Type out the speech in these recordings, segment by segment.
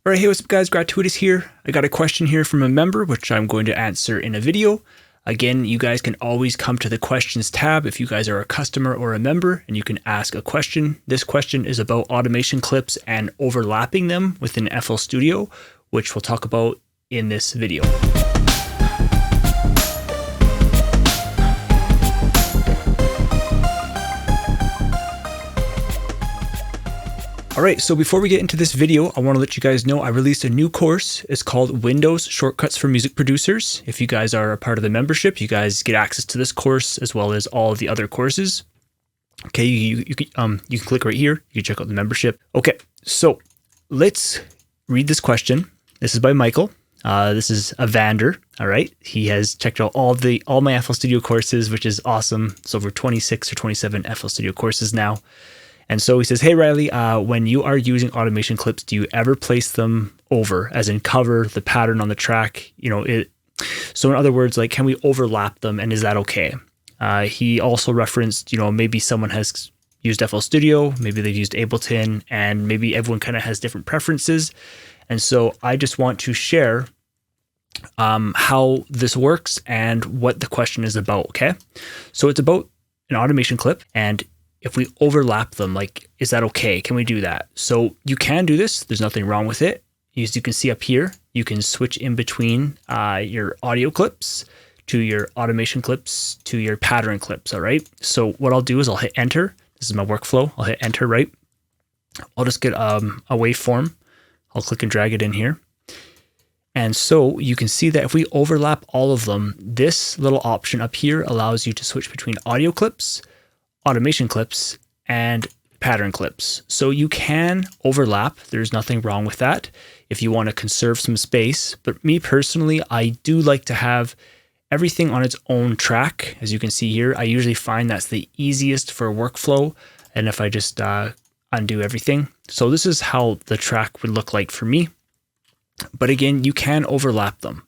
All right, hey, what's up guys, GratuiTous here. I got a question here from a member, which I'm going to answer in a video. Again, you guys can always come to the questions tab if you guys are a customer or a member and you can ask a question. This question is about automation clips and overlapping them within FL Studio, which we'll talk about in this video. All right, so before we get into this video, I want to let you guys know I released a new course. It's called Windows Shortcuts for Music Producers. If you guys are a part of the membership, you guys get access to this course as well as all of the other courses. Okay, you can click right here. You can check out the membership. Okay, so let's read this question. This is by Michael. This is Evander. All right, he has checked out all my FL Studio courses, which is awesome. It's over 26 or 27 FL Studio courses now. And so he says, hey, Riley, when you are using automation clips, do you ever place them over, as in cover the pattern on the track? So in other words, like, can we overlap them and is that okay? He also referenced, maybe someone has used FL Studio, maybe they've used Ableton, and maybe everyone kind of has different preferences. And so I just want to share how this works and what the question is about, okay? So it's about an automation clip, and if we overlap them, like, is that okay? Can we do that? So you can do this. There's nothing wrong with it. As you can see up here, you can switch in between your audio clips to your automation clips to your pattern clips, all right? So what I'll do is I'll hit enter. This is my workflow. I'll hit enter, right? I'll just get a waveform. I'll click and drag it in here. And so you can see that if we overlap all of them, this little option up here allows you to switch between audio clips, automation clips, and pattern clips. So you can overlap. There's nothing wrong with that if you want to conserve some space. But me personally, I do like to have everything on its own track. As you can see here, I usually find that's the easiest for workflow. And if I just undo everything. So this is how the track would look like for me. But again, you can overlap them,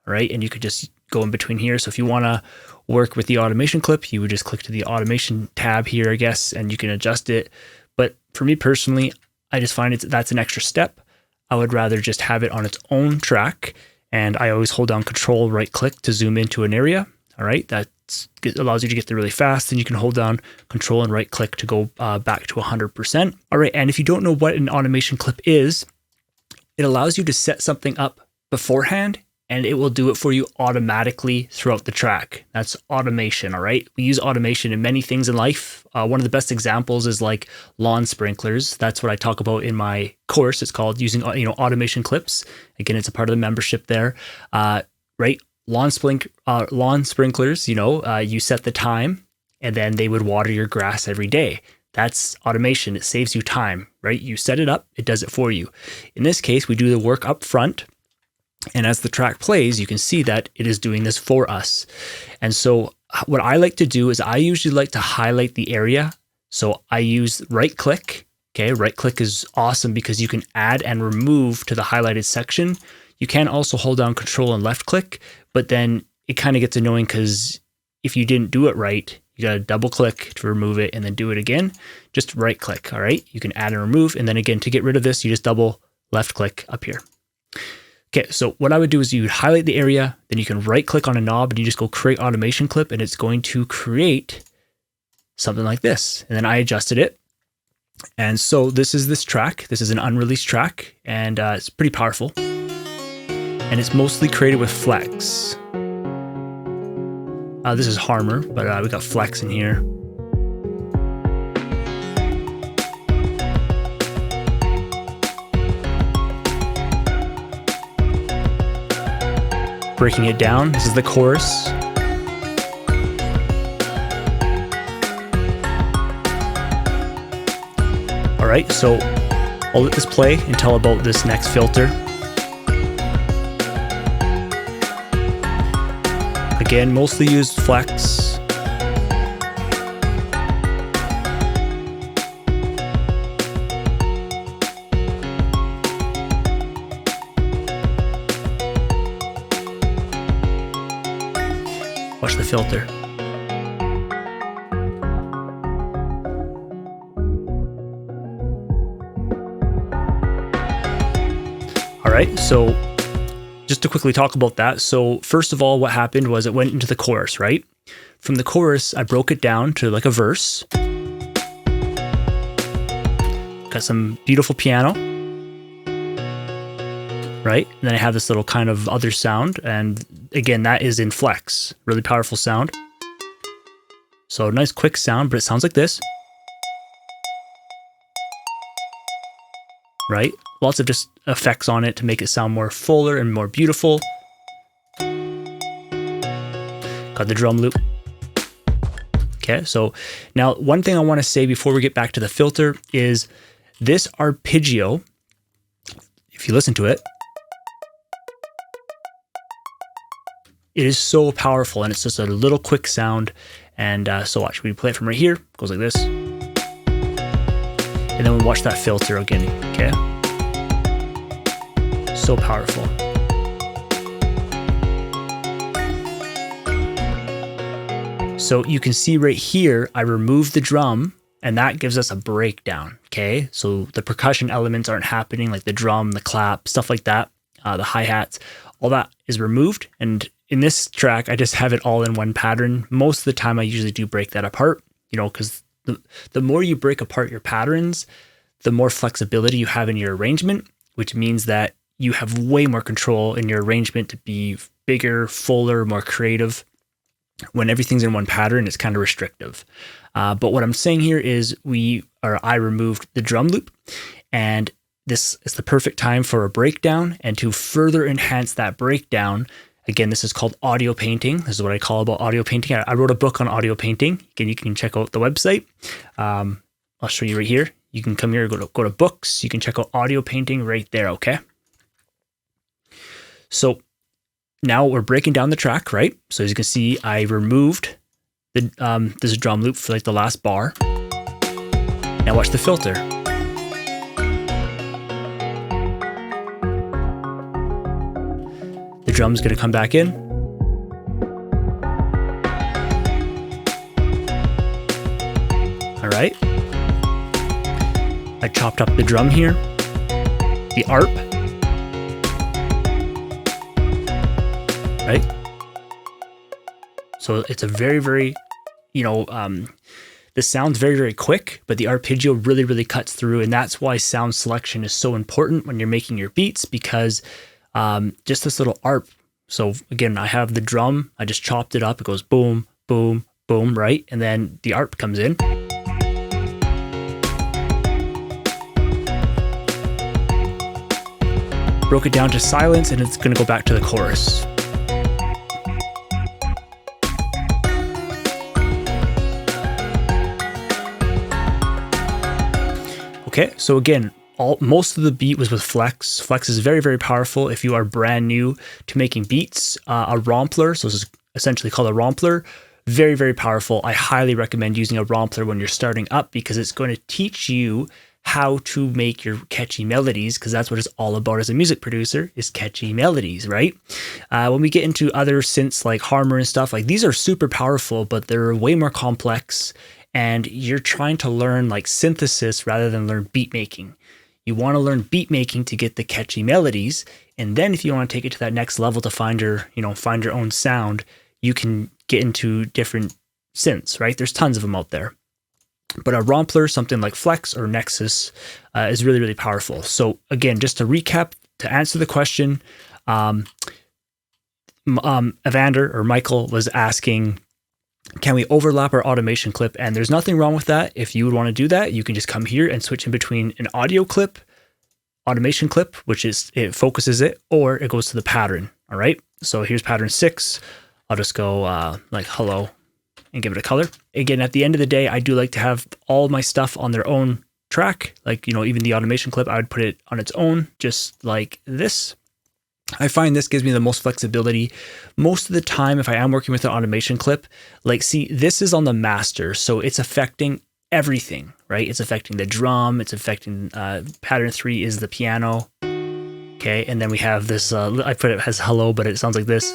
right? And you could just go in between here. So if you want to work with the automation clip, you would just click to the automation tab here, I guess, and you can adjust it. But for me personally, I just find that's an extra step. I would rather just have it on its own track. And I always hold down Control, right click to zoom into an area. All right, that allows you to get there really fast. Then you can hold down Control and right click to go back to 100%. All right, and if you don't know what an automation clip is, it allows you to set something up beforehand and it will do it for you automatically throughout the track. That's automation, all right? We use automation in many things in life. One of the best examples is like lawn sprinklers. That's what I talk about in my course. It's called using automation clips. Again, it's a part of the membership there, right? Lawn sprinklers, you set the time and then they would water your grass every day. That's automation. It saves you time, right? You set it up, it does it for you. In this case, we do the work up front. And as the track plays, you can see that it is doing this for us. And so what I like to do is I usually like to highlight the area. So I use right click. Okay, right click is awesome because you can add and remove to the highlighted section. You can also hold down Control and left click, but then it kind of gets annoying because if you didn't do it right, you got to double click to remove it and then do it again. Just right click, all right? You can add and remove. And then again, to get rid of this, you just double left click up here. Okay, so what I would do is you would highlight the area, then you can right click on a knob and you just go create automation clip and it's going to create something like this. And then I adjusted it. And so this is this track. This is an unreleased track and it's pretty powerful. And it's mostly created with Flex. This is Harmor, but we got Flex in here. Breaking it down, this is the chorus. All right, so I'll let this play until about this next filter. Again, mostly used Flex. Watch the filter. right, so just to quickly talk about that. So first of all, what happened was it went into the chorus, right? From the chorus, I broke it down to like a verse. Got some beautiful piano, right? And then I have this little kind of other sound. And again, that is in flex, really powerful sound. So nice quick sound, but it sounds like this. Right? Lots of just effects on it to make it sound more fuller and more beautiful. Got the drum loop. Okay, so now one thing I want to say before we get back to the filter is this arpeggio, if you listen to it, it is so powerful and it's just a little quick sound. And so watch, we play it from right here, it goes like this. And then we watch that filter again, okay? So powerful. So you can see right here, I removed the drum and that gives us a breakdown, okay? So the percussion elements aren't happening, like the drum, the clap, stuff like that, the hi-hats, all that is removed. And in this track, I just have it all in one pattern. Most of the time I usually do break that apart, you know, because the more you break apart your patterns, the more flexibility you have in your arrangement, which means that you have way more control in your arrangement to be bigger, fuller, more creative. When everything's in one pattern, it's kind of restrictive. But what I'm saying here is I removed the drum loop, and this is the perfect time for a breakdown. And to further enhance that breakdown, again, this is called audio painting. This is what I call about audio painting. I wrote a book on audio painting. Again, you can check out the website. I'll show you right here. You can come here, go to books. You can check out audio painting right there, okay? So now we're breaking down the track, right? So as you can see, I removed this drum loop for like the last bar. Now watch the filter. The drum's gonna come back in. All right. I chopped up the drum here, the arp, right? So it's a very, very, this sounds very, very quick, but the arpeggio really, really cuts through. And that's why sound selection is so important when you're making your beats, because just this little arp. So again, I have the drum, I just chopped it up. It goes boom, boom, boom, right? And then the arp comes in. Broke it down to silence, and it's going to go back to the chorus. Okay, so again, most of the beat was with flex. Flex is very, very powerful if you are brand new to making beats. A rompler, so this is essentially called a rompler, very, very powerful. I highly recommend using a rompler when you're starting up, because it's going to teach you how to make your catchy melodies, because that's what it's all about as a music producer, is catchy melodies, right? When we get into other synths like Harmor and stuff, like these are super powerful, but they're way more complex, and you're trying to learn like synthesis rather than learn beat making. You want to learn beat making to get the catchy melodies, and then if you want to take it to that next level to find your own sound, you can get into different synths, right? There's tons of them out there. But a rompler, something like Flex or Nexus, is really, really powerful. So again, just to recap, to answer the question, Evander or Michael was asking, can we overlap our automation clip? And there's nothing wrong with that. If you would want to do that, you can just come here and switch in between an audio clip, automation clip, which is, it focuses it, or it goes to the pattern. All right. So here's pattern 6. I'll just go like hello and give it a color. Again, at the end of the day, I do like to have all my stuff on their own track. Like, even the automation clip, I would put it on its own, just like this. I find this gives me the most flexibility. Most of the time, if I am working with an automation clip, like, see, this is on the master, so it's affecting everything, right? It's affecting the drum, it's affecting pattern 3 is the piano. Okay, and then we have this, I put it as hello, but it sounds like this.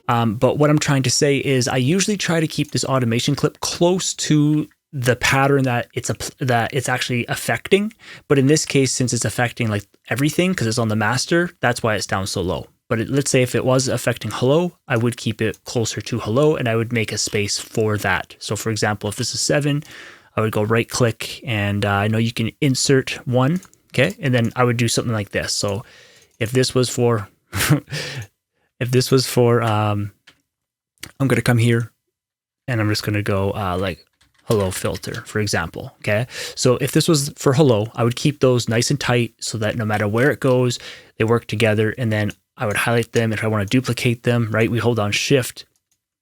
But what I'm trying to say is I usually try to keep this automation clip close to the pattern that it's actually affecting. But in this case, since it's affecting like everything because it's on the master, that's why it's down so low. But let's say if it was affecting hello, I would keep it closer to hello and I would make a space for that. So for example, if this is 7, I would go right click and I know you can insert 1. Okay. And then I would do something like this. So if this was for, I'm going to come here and I'm just going to go like hello filter, for example. Okay. So if this was for hello, I would keep those nice and tight so that no matter where it goes, they work together. And then I would highlight them. If I want to duplicate them, right, we hold down shift.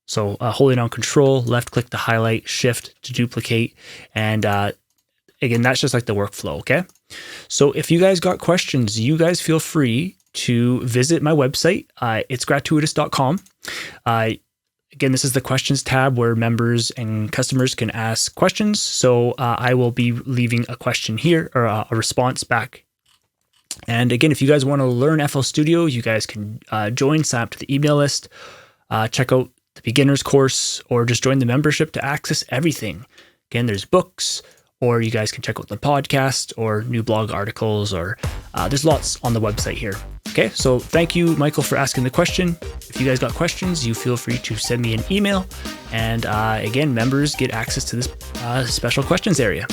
So holding down control, left click to highlight, shift to duplicate. And again, that's just like the workflow. Okay. So if you guys got questions, you guys feel free to visit my website. It's GratuiTous.com. Again, this is the questions tab where members and customers can ask questions. So I will be leaving a question here or a response back. And again, if you guys want to learn FL Studio, you guys can sign up to the email list, check out the beginner's course, or just join the membership to access everything. Again, there's books, or you guys can check out the podcast or new blog articles, or there's lots on the website here. Okay, so thank you, Michael, for asking the question. If you guys got questions, you feel free to send me an email. And again, members get access to this special questions area.